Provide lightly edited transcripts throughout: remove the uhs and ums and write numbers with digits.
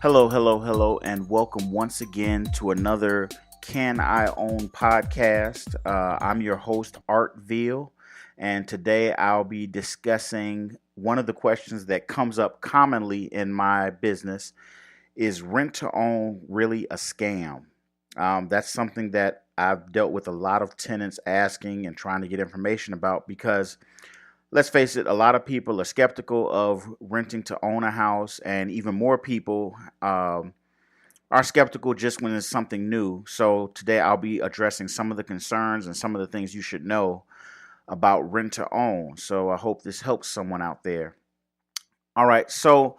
Hello, hello, hello, and welcome once again to another Can I Own podcast. I'm your host, Art Veal, and today I'll be discussing one of the questions that comes up commonly in my business. Is rent to own really a scam? That's something that I've dealt with a lot of tenants asking and trying to get information about because let's face it, a lot of people are skeptical of renting to own a house, and even more people are skeptical just when it's something new. So today I'll be addressing some of the concerns and some of the things you should know about rent to own. So I hope this helps someone out there. All right, so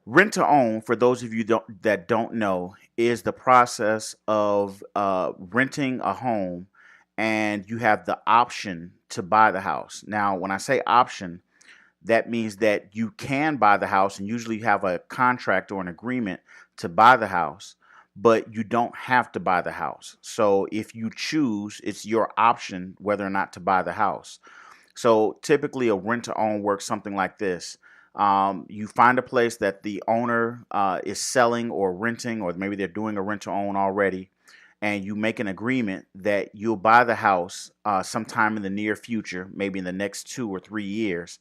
rent to own, for those of you that don't know, is the process of renting a home and you have the option to buy the house. Now, when I say option, that means that you can buy the house and usually you have a contract or an agreement to buy the house, but you don't have to buy the house. So if you choose, it's your option whether or not to buy the house. So typically a rent to own works something like this. You find a place that the owner is selling or renting, or maybe they're doing a rent to own already, and you make an agreement that you'll buy the house sometime in the near future, maybe in the next 2 or 3 years.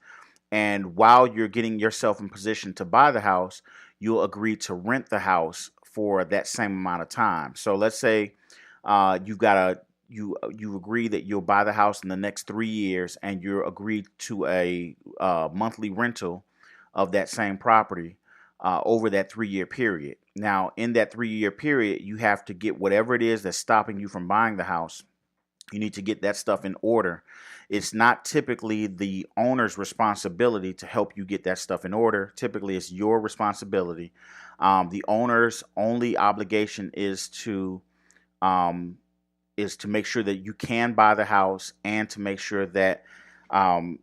And while you're getting yourself in position to buy the house, you'll agree to rent the house for that same amount of time. So let's say you agree that you'll buy the house in the next 3 years, and you agree to a monthly rental of that same property over that 3 year period. Now, in that 3 year period, you have to get whatever it is that's stopping you from buying the house. You need to get that stuff in order. It's not typically the owner's responsibility to help you get that stuff in order. Typically, it's your responsibility. The owner's only obligation um, is to make sure that you can buy the house and to make sure that um,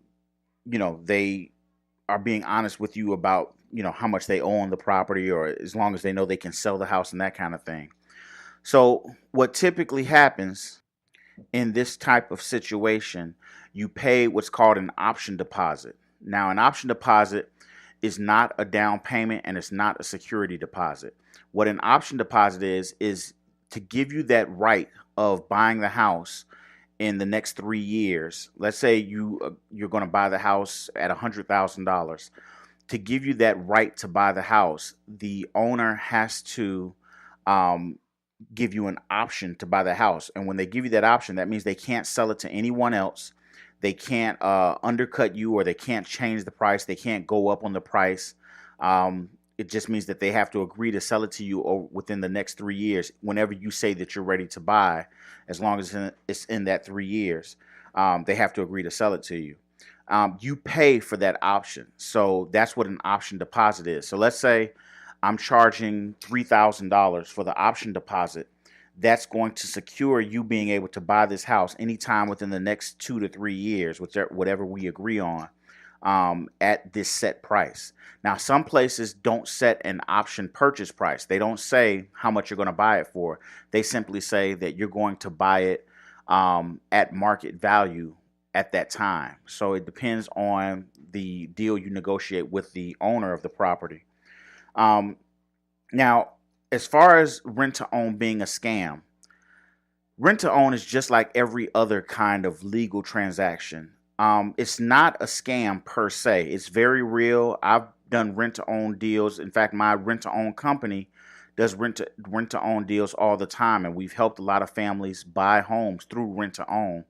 they are being honest with you about how much they own the property, or as long as they know they can sell the house and that kind of thing. So what typically happens in this type of situation, you pay what's called an option deposit. Now, an option deposit is not a down payment and it's not a security deposit. What an option deposit is to give you that right of buying the house in the next 3 years. Let's say you're going to buy the house at $100,000. To give you that right to buy the house, the owner has to um, give you an option to buy the house. And when they give you that option, that means they can't sell it to anyone else. They can't undercut you, or they can't change the price. They can't go up on the price. It just means that they have to agree to sell it to you within the next 3 years, whenever you say that you're ready to buy, as long as it's in that 3 years. They have to agree to sell it to you. You pay for that option. So that's what an option deposit is. So let's say I'm charging $3,000 for the option deposit. That's going to secure you being able to buy this house anytime within the next 2 to 3 years, whatever we agree on, at this set price. Now, some places don't set an option purchase price. They don't say how much you're going to buy it for. They simply say that you're going to buy it at market value at that time. So it depends on the deal you negotiate with the owner of the property. Um, Now, as far as rent to own being a scam, rent to own is just like every other kind of legal transaction. It's not a scam per se. It's very real. I've done rent to own deals. In fact, my rent to own company does rent to own deals all the time, and we've helped a lot of families buy homes through rent to own.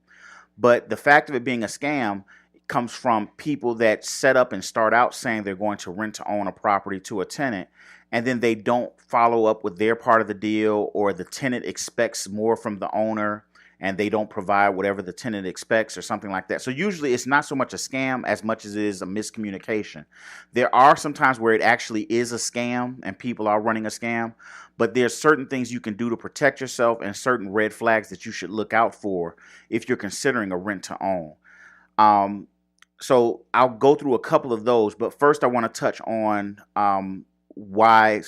But the fact of it being a scam comes from people that set up and start out saying they're going to rent to own a property to a tenant, and then they don't follow up with their part of the deal, or the tenant expects more from the owner and they don't provide whatever the tenant expects or something like that. So usually it's not so much a scam as much as it is a miscommunication. There are some times where it actually is a scam and people are running a scam, but there's certain things you can do to protect yourself and certain red flags that you should look out for if you're considering a rent to own. Um, so I'll go through a couple of those, but first I want to touch on why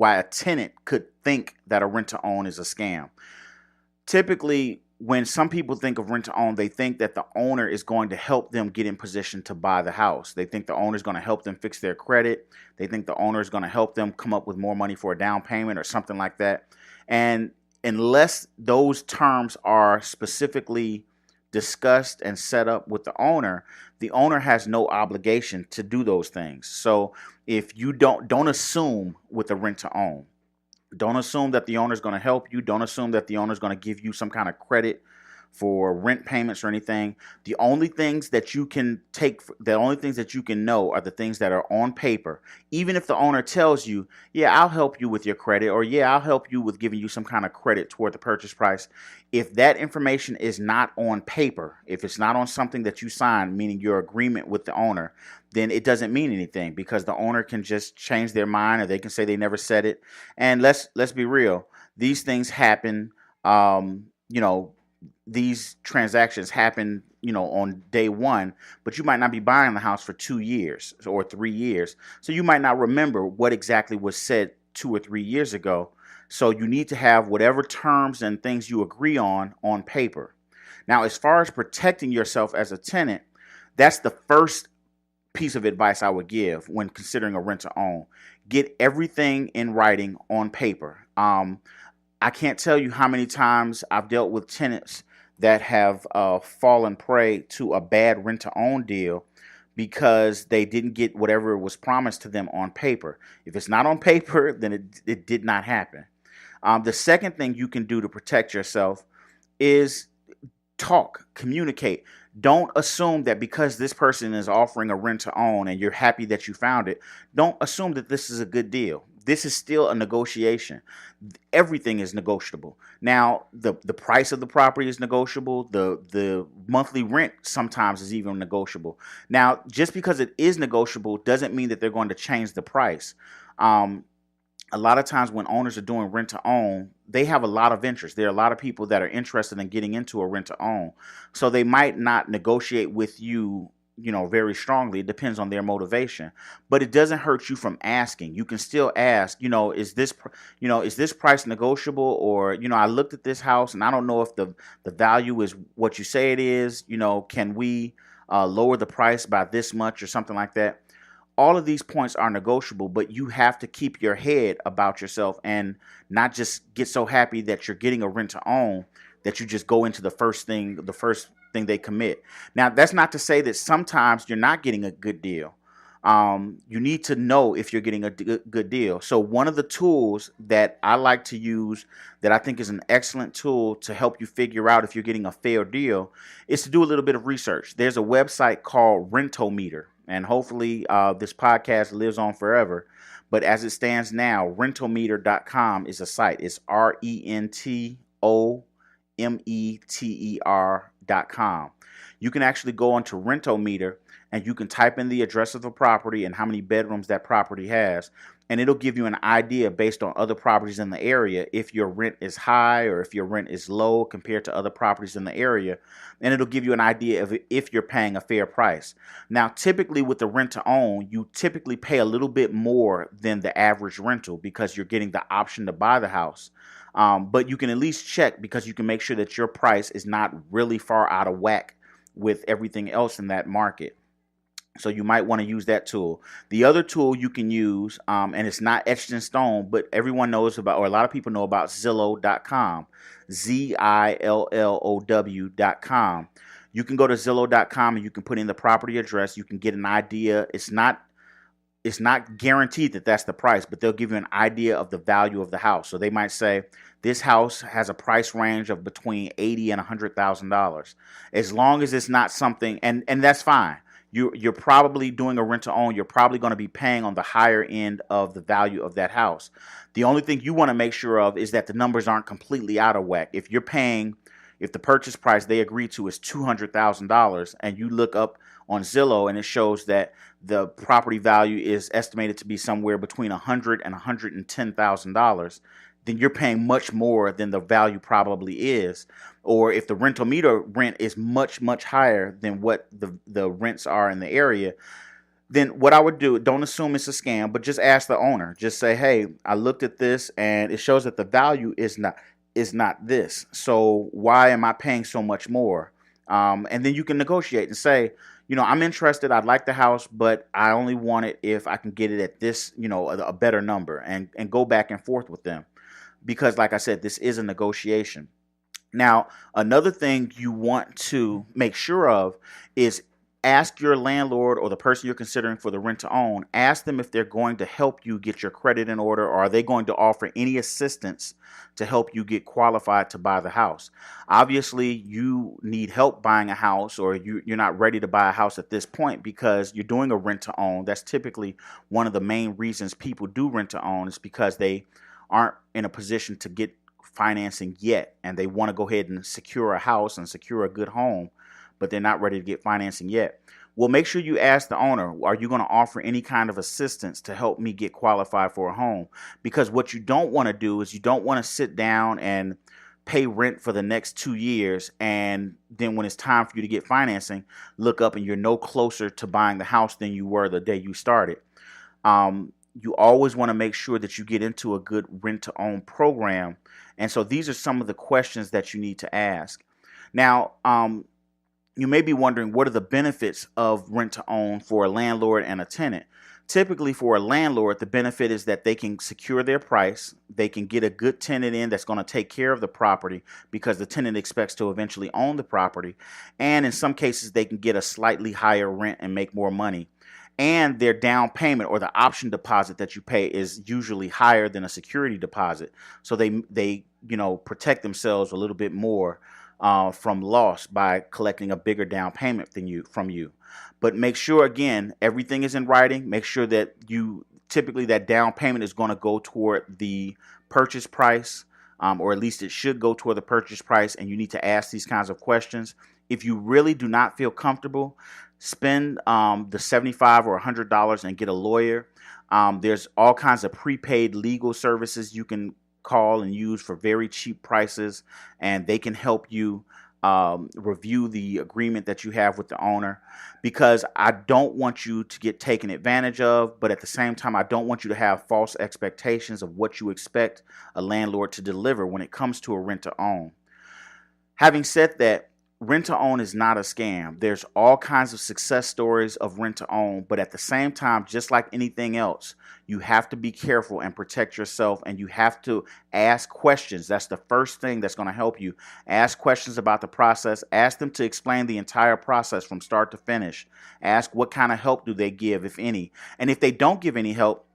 a tenant could think that a rent to own is a scam. Typically, when some people think of rent to own, they think that the owner is going to help them get in position to buy the house. They think the owner is going to help them fix their credit. They think the owner is going to help them come up with more money for a down payment or something like that. And unless those terms are specifically discussed and set up with the owner has no obligation to do those things. So if you don't assume with a rent to own. Don't assume that the owner is going to help you. Don't assume that the owner is going to give you some kind of credit for rent payments or anything. The only things that you can know are the things that are on paper. Even if the owner tells you, yeah, I'll help you with your credit, or yeah, I'll help you with giving you some kind of credit toward the purchase price. If that information is not on paper, if it's not on something that you sign, meaning your agreement with the owner, then it doesn't mean anything, because the owner can just change their mind, or they can say they never said it. And let's be real. These things happen, these transactions happen, on day one, but you might not be buying the house for 2 years or 3 years. So you might not remember what exactly was said 2 or 3 years ago. So you need to have whatever terms and things you agree on paper. Now, as far as protecting yourself as a tenant, that's the first piece of advice I would give when considering a rent to own. Get everything in writing on paper. I can't tell you how many times I've dealt with tenants that have fallen prey to a bad rent to own deal because they didn't get whatever was promised to them on paper. If it's not on paper, then it did not happen. The second thing you can do to protect yourself is talk, communicate. Don't assume that because this person is offering a rent to own and you're happy that you found it, don't assume that this is a good deal. This is still a negotiation. Everything is negotiable. Now, the price of the property is negotiable. The monthly rent sometimes is even negotiable. Now, just because it is negotiable doesn't mean that they're going to change the price. A lot of times when owners are doing rent to own, they have a lot of interest. There are a lot of people that are interested in getting into a rent to own. So they might not negotiate with you, very strongly. It depends on their motivation, but it doesn't hurt you from asking. You can still ask, is this price negotiable? Or, I looked at this house and I don't know if the value is what you say it is. Can we lower the price by this much or something like that? All of these points are negotiable, but you have to keep your head about yourself and not just get so happy that you're getting a rent to own that you just go into the first thing they commit. Now, that's not to say that sometimes you're not getting a good deal. You need to know if you're getting a good deal. So one of the tools that I like to use that I think is an excellent tool to help you figure out if you're getting a fair deal is to do a little bit of research. There's a website called Rentometer. And hopefully this podcast lives on forever. But as it stands now, rentometer.com is a site. It's rentometer.com. You can actually go onto Rentometer and you can type in the address of the property and how many bedrooms that property has. And it'll give you an idea based on other properties in the area if your rent is high or if your rent is low compared to other properties in the area. And it'll give you an idea of if you're paying a fair price. Now, typically with the rent to own, you typically pay a little bit more than the average rental because you're getting the option to buy the house. But you can at least check because you can make sure that your price is not really far out of whack with everything else in that market. So you might want to use that tool. The other tool you can use, and it's not etched in stone, but everyone knows about, or a lot of people know about Zillow.com, Zillow.com. You can go to Zillow.com and you can put in the property address. You can get an idea. It's not guaranteed that that's the price, but they'll give you an idea of the value of the house. So they might say this house has a price range of between $80,000 and $100,000. As long as it's not something, and that's fine. You're probably doing a rent to own. You're probably going to be paying on the higher end of the value of that house. The only thing you want to make sure of is that the numbers aren't completely out of whack. If the purchase price they agree to is $200,000 and you look up on Zillow and it shows that the property value is estimated to be somewhere between $100,000 and $110,000, then you're paying much more than the value probably is. Or if the Rentometer rent is much, much higher than what the rents are in the area, then what I would do, don't assume it's a scam, but just ask the owner. Just say, hey, I looked at this and it shows that the value is is not this. So why am I paying so much more? And then you can negotiate and say, I'm interested. I'd like the house, but I only want it if I can get it at this, a better number, and go back and forth with them. Because like I said, this is a negotiation. Now, another thing you want to make sure of is ask your landlord or the person you're considering for the rent to own, ask them if they're going to help you get your credit in order, or are they going to offer any assistance to help you get qualified to buy the house. Obviously, you need help buying a house, or you're not ready to buy a house at this point because you're doing a rent to own. That's typically one of the main reasons people do rent to own, is because they aren't in a position to get financing yet, and they want to go ahead and secure a house and secure a good home, but they're not ready to get financing yet. Well, make sure you ask the owner, are you going to offer any kind of assistance to help me get qualified for a home? Because what you don't want to do is you don't want to sit down and pay rent for the next 2 years, and then when it's time for you to get financing, look up and you're no closer to buying the house than you were the day you started. You always want to make sure that you get into a good rent-to-own program. And so these are some of the questions that you need to ask. Now, you may be wondering, what are the benefits of rent-to-own for a landlord and a tenant? Typically, for a landlord, the benefit is that they can secure their price. They can get a good tenant in that's going to take care of the property, because the tenant expects to eventually own the property. And in some cases, they can get a slightly higher rent and make more money. And their down payment, or the option deposit that you pay, is usually higher than a security deposit. So they protect themselves a little bit more from loss by collecting a bigger down payment from you. But make sure, again, everything is in writing. Make sure that typically that down payment is going to go toward the purchase price, or at least it should go toward the purchase price, and you need to ask these kinds of questions. If you really do not feel comfortable, spend the $75 or $100 and get a lawyer. There's all kinds of prepaid legal services you can call and use for very cheap prices, and they can help you review the agreement that you have with the owner, because I don't want you to get taken advantage of, but at the same time, I don't want you to have false expectations of what you expect a landlord to deliver when it comes to a rent-to-own. Having said that, rent-to-own is not a scam. There's all kinds of success stories of rent-to-own, but at the same time, just like anything else, you have to be careful and protect yourself, and you have to ask questions. That's the first thing that's going to help you. Ask questions about the process. Ask them to explain the entire process from start to finish. Ask what kind of help do they give, if any. And if they don't give any help,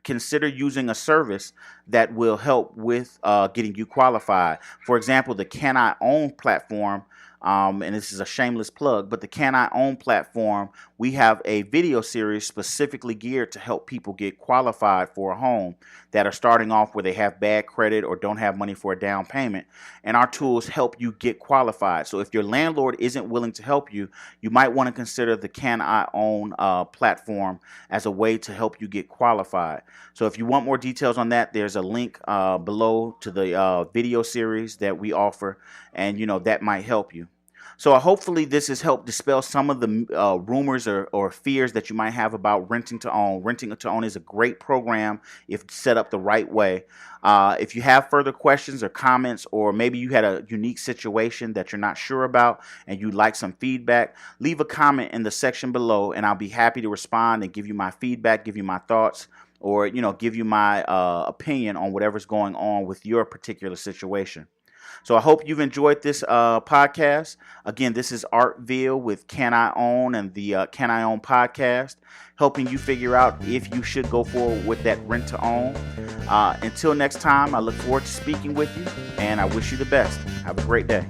consider using a service that will help with getting you qualified. For example, the CanIOwn platform, and this is a shameless plug, but the CanIOwn platform, we have a video series specifically geared to help people get qualified for a home that are starting off where they have bad credit or don't have money for a down payment. And our tools help you get qualified. So if your landlord isn't willing to help you, you might want to consider the CanIOwn platform as a way to help you get qualified. So if you want more details on that, there's a link below to the video series that we offer, and that might help you. So hopefully this has helped dispel some of the rumors or fears that you might have about renting to own. Renting to own is a great program if set up the right way. If you have further questions or comments, or maybe you had a unique situation that you're not sure about and you'd like some feedback, leave a comment in the section below, and I'll be happy to respond and give you my feedback, give you my thoughts, or give you my opinion on whatever's going on with your particular situation. So I hope you've enjoyed this podcast. Again, this is Artville with CanIOwn and the CanIOwn podcast, helping you figure out if you should go forward with that rent to own. Until next time, I look forward to speaking with you, and I wish you the best. Have a great day.